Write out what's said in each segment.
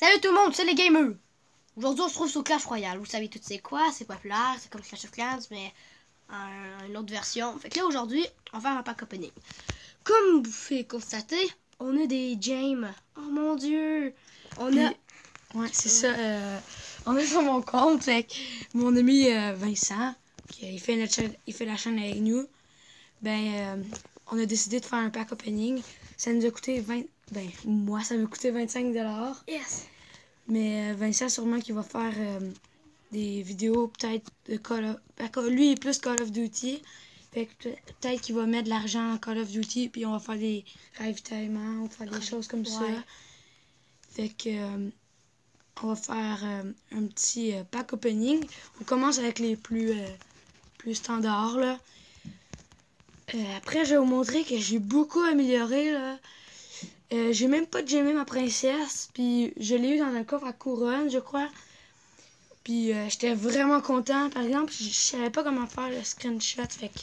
Salut tout le monde, c'est les gamers. Aujourd'hui on se trouve sur Clash Royale. Vous savez tout c'est quoi, c'est populaire, c'est comme Clash of Clans mais une autre version. Fait que là aujourd'hui on va faire un pack opening. Comme vous pouvez constater, on a des gems. Oh mon dieu. On a... Ouais, c'est ça. On est sur mon compte avec mon ami Vincent, qui fait la chaîne avec nous. On a décidé de faire un pack opening. Ça nous a coûté moi, ça m'a coûté 25 $. Yes. Mais Vincent, sûrement qu'il va faire des vidéos peut-être de Call of... Lui, il est plus Call of Duty. Fait que peut-être qu'il va mettre de l'argent en Call of Duty, puis on va faire des ravitaillements, on va faire des choses comme ça. Fait que... on va faire un petit pack opening. On commence avec les plus standards, là. Après, je vais vous montrer que j'ai beaucoup amélioré, là. J'ai même pas gemé ma princesse. Puis je l'ai eu dans un coffre à couronne, je crois. Puis j'étais vraiment content. Par exemple, je savais pas comment faire le screenshot. Fait que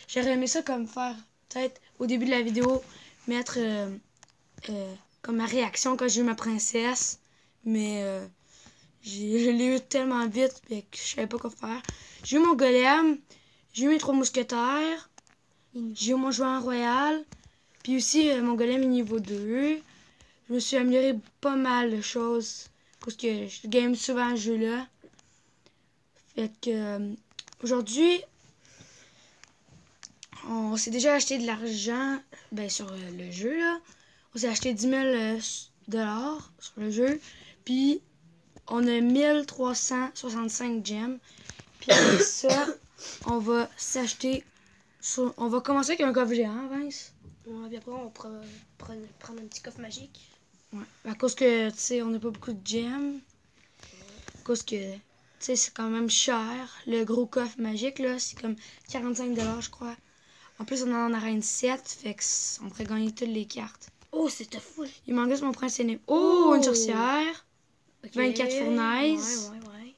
j'aurais aimé ça comme faire, peut-être, au début de la vidéo, mettre comme ma réaction quand j'ai eu ma princesse. Mais je l'ai eu tellement vite que je savais pas quoi faire. J'ai eu mon golem, j'ai eu mes 3 mousquetaires, j'ai eu mon joueur royal, puis aussi mon golem est niveau 2. Je me suis amélioré pas mal de choses parce que je game souvent ce jeu-là. Fait que aujourd'hui, on s'est déjà acheté de l'argent sur le jeu, là. On s'est acheté 10 000 $ sur le jeu. Puis, on a 1365 gems. Puis avec ça, on va s'acheter... On va commencer avec un coffre géant, Vince. Ouais, puis après, on va prendre un petit coffre magique. Ouais. À cause que, tu sais, on n'a pas beaucoup de gems. À cause que, tu sais, c'est quand même cher. Le gros coffre magique, là, c'est comme 45 $, je crois. En plus, on en arène 7, fait qu'on pourrait gagner toutes les cartes. Oh, c'était fou. Il manque juste mon prince aîné. Oh, une sorcière. Okay. 24 fournaises. Ouais.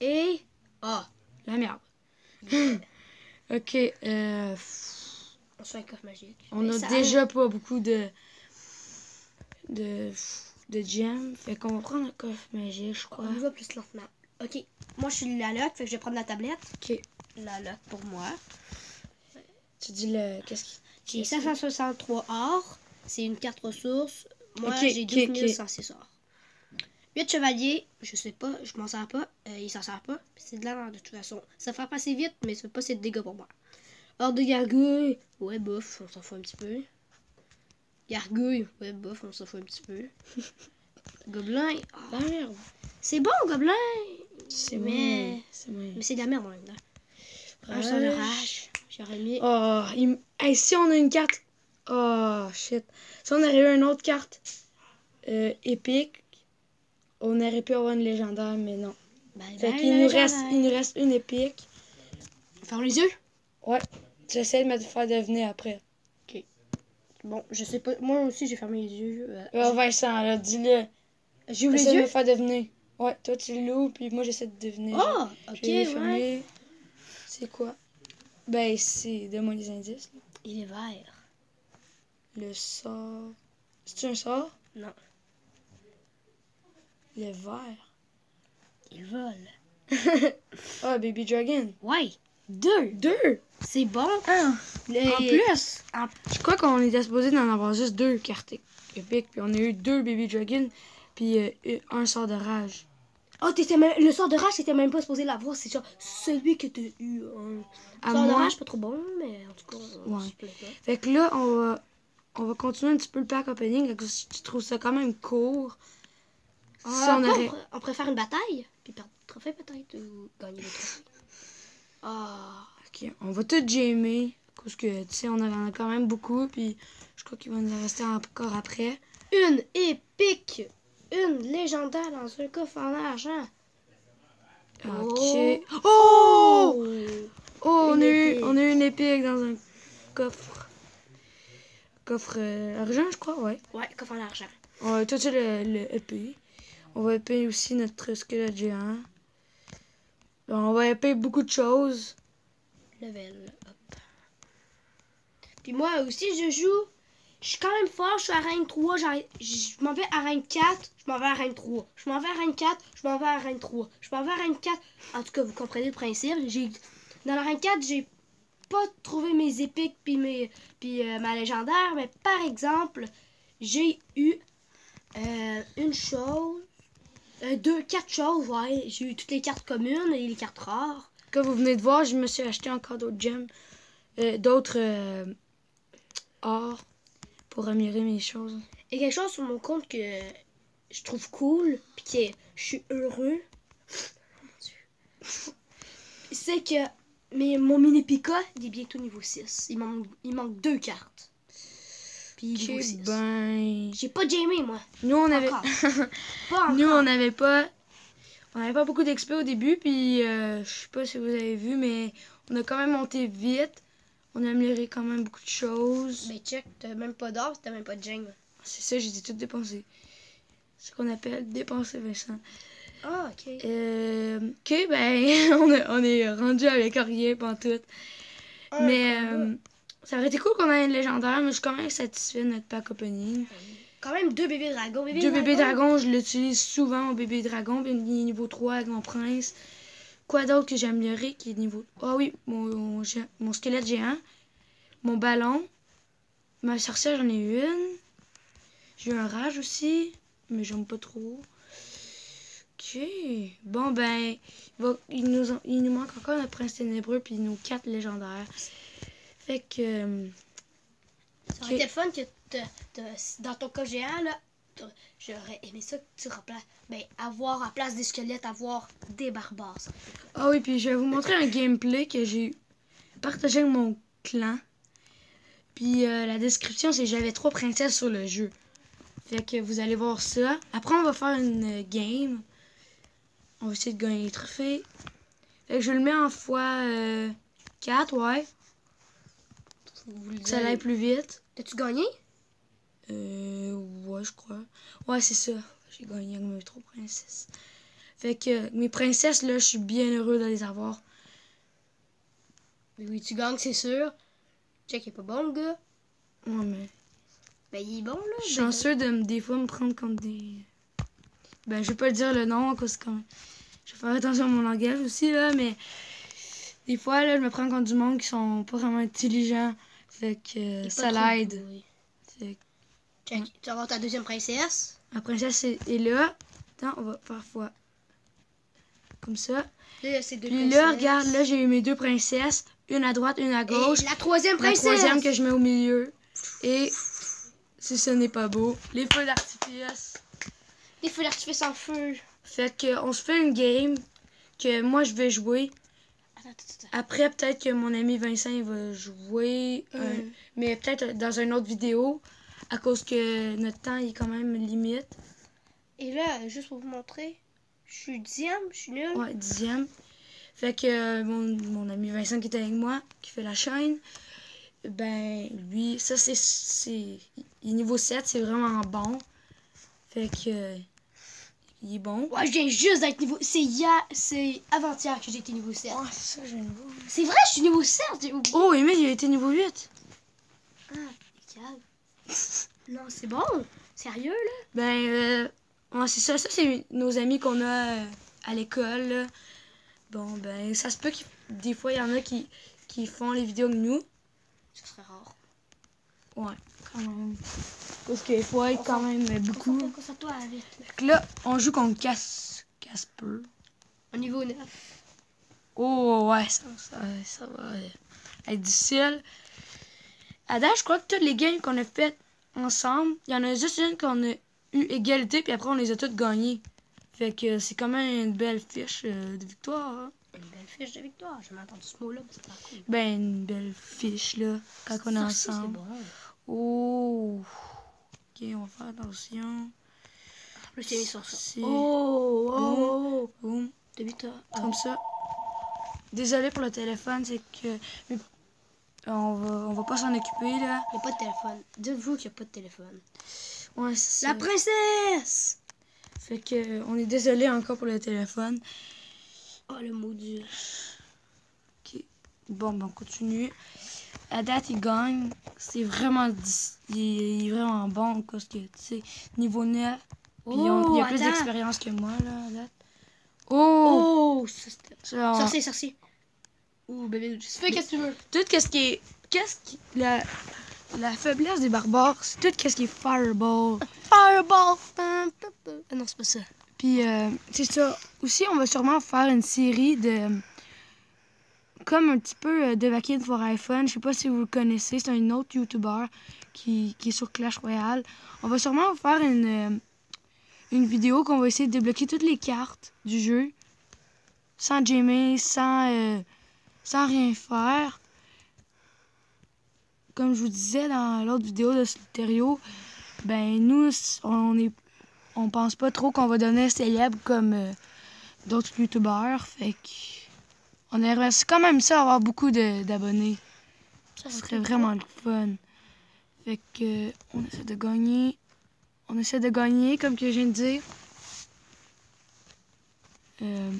Et... Ah, la merde. Yeah. Ok. On se fait un coffre magique. On a déjà pas beaucoup de gems. Fait qu'on va prendre un coffre magique, je crois. On y va plus lentement. Ok. Moi, je suis la lock, fait que je vais prendre la tablette. Ok. La lock pour moi. Tu dis le... Qu'est-ce qui... J'ai 563 or. C'est une carte ressource. Moi, j'ai 12 106 or. 8 chevaliers, je sais pas, je m'en sers pas, il s'en sert pas, c'est de la merde de toute façon. Ça fait passer vite, mais ça fait pas assez de dégâts pour moi. Hors de gargouille, ouais bof, on s'en fout un petit peu. Gargouille, ouais bof, on s'en fout un petit peu. Gobelin, oh, merde. C'est bon gobelin, mais c'est de la merde en même temps. Un sort de rage, j'aurais mis. Oh, hey, si on a une carte, oh shit, si on avait eu une autre carte épique. On aurait pu avoir une légendaire, mais non. Fait qu'il nous reste une épique. Ferme les yeux? Ouais. J'essaie de me faire deviner après. Ok. Bon, je sais pas. Moi aussi, j'ai fermé les yeux. Vincent, là, dis-le. J'ouvre les yeux? J'essaie de me faire deviner. Ouais, toi, tu l'ouvres, puis moi, j'essaie de deviner. Oh, ok, ouais. C'est quoi? C'est... Donne-moi les indices. Là. Il est vert. Le sort... C'est-tu un sort? Non. Le vert. Il vole. Ah, Baby Dragon. Ouais. 2. C'est bon. En plus. Je crois qu'on était supposé d'en avoir juste 2 cartes épiques. Puis on a eu 2 Baby Dragon. Puis un sort de rage. Oh, le sort de rage, t'étais même pas supposé l'avoir. C'est genre celui que t'as eu. Le sort de rage, pas trop bon, mais en tout cas, ouais. Fait que là, on va continuer un petit peu le pack opening. Je trouve ça quand même court. On préfère une bataille, puis perdre le trophée peut-être, ou gagner le trophée. Ok, on va tout gemmer, parce que, tu sais, on en a quand même beaucoup, puis je crois qu'il va nous en rester encore après. Une épique, une légendaire dans un coffre en argent. Ok. Oh! On a eu une épique dans un coffre. Coffre argent, je crois, ouais. Ouais, coffre en argent. Ouais, toi, tu as le épée. On va épayer aussi notre squelette géant. On va épayer beaucoup de choses. Level up. Puis moi aussi, je joue Je suis quand même fort, je suis à reine 3, je m'en vais à reine 4, je m'en vais à reine 3. Je m'en vais à reine 4, je m'en vais à reine 3. Je m'en vais à reine 4. En tout cas, vous comprenez le principe. Dans la reine 4, j'ai pas trouvé mes épiques puis ma légendaire, mais par exemple, j'ai eu une chose, quatre choses, ouais. J'ai eu toutes les cartes communes et les cartes rares. Comme vous venez de voir, je me suis acheté encore d'autres gems, d'autres or pour améliorer mes choses. Et quelque chose sur mon compte que je trouve cool, puis que je suis heureux, oh mon Dieu, c'est que mon mini Pika, il est bientôt niveau 6. Il manque 2 cartes. Puis niveau 6. Ben... J'ai pas gamé, moi. Nous, on avait... Pas Nous, on n'avait pas beaucoup d'XP au début, puis je sais pas si vous avez vu, mais on a quand même monté vite. On a amélioré quand même beaucoup de choses. Mais check, t'as même pas d'or, t'as même pas de gemme. C'est ça, j'ai tout dépensé. C'est ce qu'on appelle dépenser, Vincent. Ah, ok. Ok, ben, on est rendu avec rien pantoute. Mais ça aurait été cool qu'on ait une légendaire, mais je suis quand même satisfait de notre pack opening. Quand même 2 bébés dragons. Bébés dragons, je l'utilise souvent au bébé dragon. Puis niveau 3 avec mon prince. Quoi d'autre que j'ai amélioré qui est niveau... Ah oui, mon squelette géant. Mon ballon. Ma sorcière, j'en ai une. J'ai eu un rage aussi, mais j'aime pas trop. Ok. Bon, ben, il nous manque encore notre prince ténébreux puis nos 4 légendaires. Fait que... Ça aurait été le fun que dans ton cas géant, là, j'aurais aimé ça que tu remplaces. Ben, avoir à place des squelettes, avoir des barbares. Ah oui, puis je vais vous montrer un gameplay que j'ai partagé avec mon clan. Puis la description, c'est j'avais 3 princesses sur le jeu. Fait que vous allez voir ça. Après, on va faire une game. On va essayer de gagner les trophées. Fait que je le mets en x4, ouais. Ça aille plus vite. T'as-tu gagné? Ouais, je crois. Ouais, c'est ça. J'ai gagné avec mes 3 princesses. Fait que mes princesses, là, je suis bien heureux de les avoir. Mais oui, tu gagnes, c'est sûr. Check, il est pas bon, le gars. Ouais, mais... Ben, il est bon, là. Je suis chanceux de des fois me prendre contre des... Ben, je vais pas le dire le nom, parce que je vais faire attention à mon langage aussi, là, mais... Des fois, là, je me prends contre du monde qui sont pas vraiment intelligents. Fait que ça l'aide. Oui. Fait que... Check, tu vas avoir ta deuxième princesse. Ma princesse est là. Attends, on va faire fois. Comme ça. Là, c'est 2 Puis princesses. là, regarde, là, j'ai eu mes 2 princesses. Une à droite, une à gauche. Et la troisième princesse. La troisième que je mets au milieu. Et si ce n'est pas beau, les feux d'artifice. Les feux d'artifice en feu. Fait que on se fait une game que moi je vais jouer. Attends. Après, peut-être que mon ami Vincent il va jouer. Mais peut-être dans une autre vidéo. À cause que notre temps il est quand même limite. Et là, juste pour vous montrer, je suis 10e, je suis nulle. Ouais, 10e. Fait que mon ami Vincent qui est avec moi, qui fait la chaîne, ben lui, ça c'est niveau 7, c'est vraiment bon. Fait que il est bon. Ouais, je viens juste d'être niveau... C'est avant-hier que j'ai été niveau 7. Ouais, c'est ça, j'ai niveau. C'est vrai, je suis niveau 7, j'ai oublié. Oh, Emile, il a été niveau 8. Ah, calme. Non, c'est bon. Sérieux, là? Ben, ouais, c'est ça. Ça, c'est nos amis qu'on a à l'école, là. Bon, ben, ça se peut que des fois, il y en a qui font les vidéos avec nous. Ça serait rare. Ouais, quand même. Parce qu'il faut être quand même beaucoup. Concentre-toi vite. Fait que là, on joue contre Casper. Au niveau 9. Oh, ouais, ça va être difficile. À date, je crois que toutes les games qu'on a faites ensemble, il y en a juste une qu'on a eu égalité, puis après, on les a toutes gagnées. Fait que c'est quand même une belle fiche de victoire. Hein? Une belle fiche de victoire. J'ai jamais entendu ce mot-là, mais c'est pas cool. Ben, une belle fiche, là, quand on est ensemble. C'est bon. Oh. Ok, on va faire attention. En plus, il a mis sur ça. Oh. Boum. De victoire. Comme ça. Désolé pour le téléphone, c'est que... On va pas s'en occuper, là. Il n'y a pas de téléphone. Dites-vous qu'il n'y a pas de téléphone. Ouais, c'est La princesse! Fait que on est désolé encore pour le téléphone. Oh, le maudit. Ok. Bon, ben on continue. à date, il gagne. C'est vraiment... Il est vraiment bon, parce que, tu sais, niveau 9. Puis il a plus d'expérience que moi, là, à date. Oh! Genre, Sorcier. Ouh, bébé, fais qu'est-ce que tu veux. tout ce qui est... La faiblesse des barbares, c'est tout ce qui est fireball. Fireball! Ah non, c'est pas ça. Puis, c'est ça. Aussi, on va sûrement faire une série de... Comme un petit peu de Vakin for iPhone. Je sais pas si vous le connaissez. C'est un autre YouTuber qui est sur Clash Royale. On va sûrement faire une vidéo qu'on va essayer de débloquer toutes les cartes du jeu. Sans jammer, sans rien faire. Comme je vous disais dans l'autre vidéo de Stereo, ben nous, on pense pas trop qu'on va devenir célèbre comme d'autres youtubeurs. Fait que on aimerait quand même ça avoir beaucoup d'abonnés. Ça serait vraiment le fun. Fait que on essaie de gagner. On essaie de gagner, comme que je viens de dire. C'est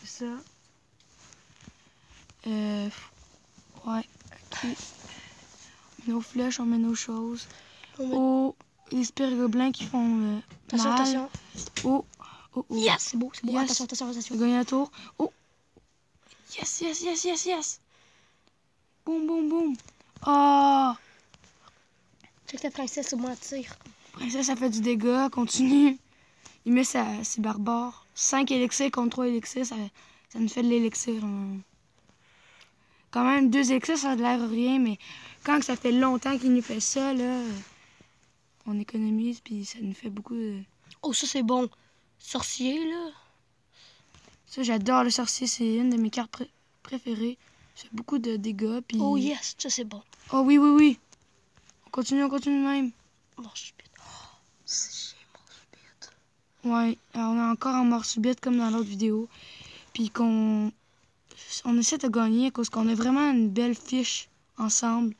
ça. Ouais, ok. On met nos flèches, on met nos choses. Oh, les spires gobelins qui font Attention. Oh. Yes, c'est beau. Yes. Attention. J'ai gagné un tour. Oh. Yes. Boum. Oh. Check ta princesse au moins tire. Princesse, ça fait du dégât. Continue. Il met ses barbares. 5 élixirs contre 3 élixirs, ça nous fait de l'élixir. Quand même, 2 élixirs, ça a l'air rien, mais quand ça fait longtemps qu'il nous fait ça, là, on économise, puis ça nous fait beaucoup de... Oh, ça, c'est bon. Sorcier, là. Ça, j'adore le sorcier, c'est une de mes cartes préférées. Ça fait beaucoup de dégâts, puis... Oh, yes, ça, c'est bon. Oh, oui. On continue même. Mort subite. Oh, c'est chiant, mort subite. Ouais, alors on est encore en mort subite, comme dans l'autre vidéo. Puis on essaie de gagner, parce qu'on a vraiment une belle fiche ensemble.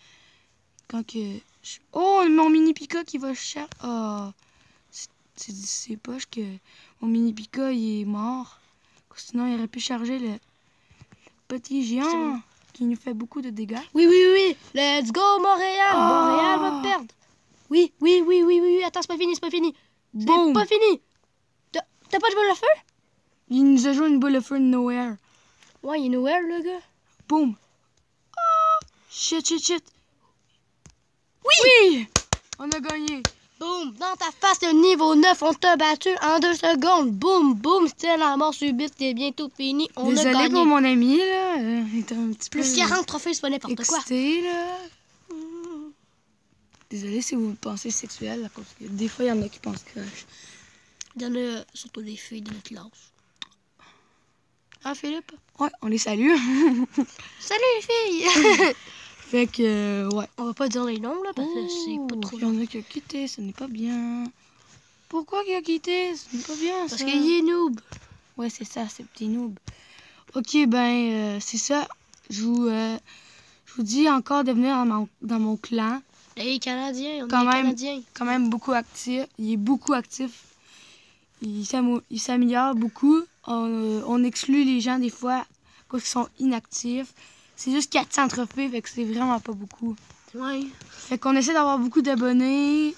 Quand que... Oh, mon mini Pika qui va chercher. Oh, c'est poche que mon mini Pika il est mort. Sinon, il aurait pu charger le petit géant qui nous fait beaucoup de dégâts. Oui. Let's go, Montréal. Oh. Montréal va perdre. Oui. Attends, c'est pas fini. Boom. C'est pas fini. T'as pas de boule de feu? Il nous a joué une boule de feu de nowhere. Ouais, il est nowhere, le gars. Boum. Oh, shit. Oui! On a gagné. Boum! Dans ta face, le niveau 9, on t'a battu en 2 secondes. Boum! C'était la mort subite, c'était bientôt fini. On a gagné. Désolé pour mon ami, là. Il était un petit peu... Plus 40 trophées, c'est pas n'importe quoi. Là. Désolé si vous pensez sexuel, là, parce que des fois, il y en a qui pensent que... Il y en a surtout des filles de notre classe. Ah, Philippe? Ouais, on les salue. Salut, les filles! Fait que, ouais. On va pas dire les noms, là, parce que c'est pas trop... Il y en a qui a quitté, ce n'est pas bien. Pourquoi qu'il a quitté? Ce n'est pas bien, parce qu'il est noob. Ouais, c'est ça, c'est petit noob. Ok, c'est ça. Je vous dis encore de venir dans mon clan. Les Canadiens, on est Canadiens. Quand même beaucoup actif. Il est beaucoup actif. Il s'améliore beaucoup. On exclut les gens des fois parce qu'ils sont inactifs. C'est juste 400 trophées, fait que c'est vraiment pas beaucoup. Ouais. Fait qu'on essaie d'avoir beaucoup d'abonnés.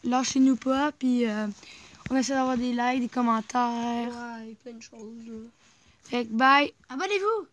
Lâchez-nous pas, puis on essaie d'avoir des likes, des commentaires. Ouais, plein de choses. Là. Fait que bye. Abonnez-vous!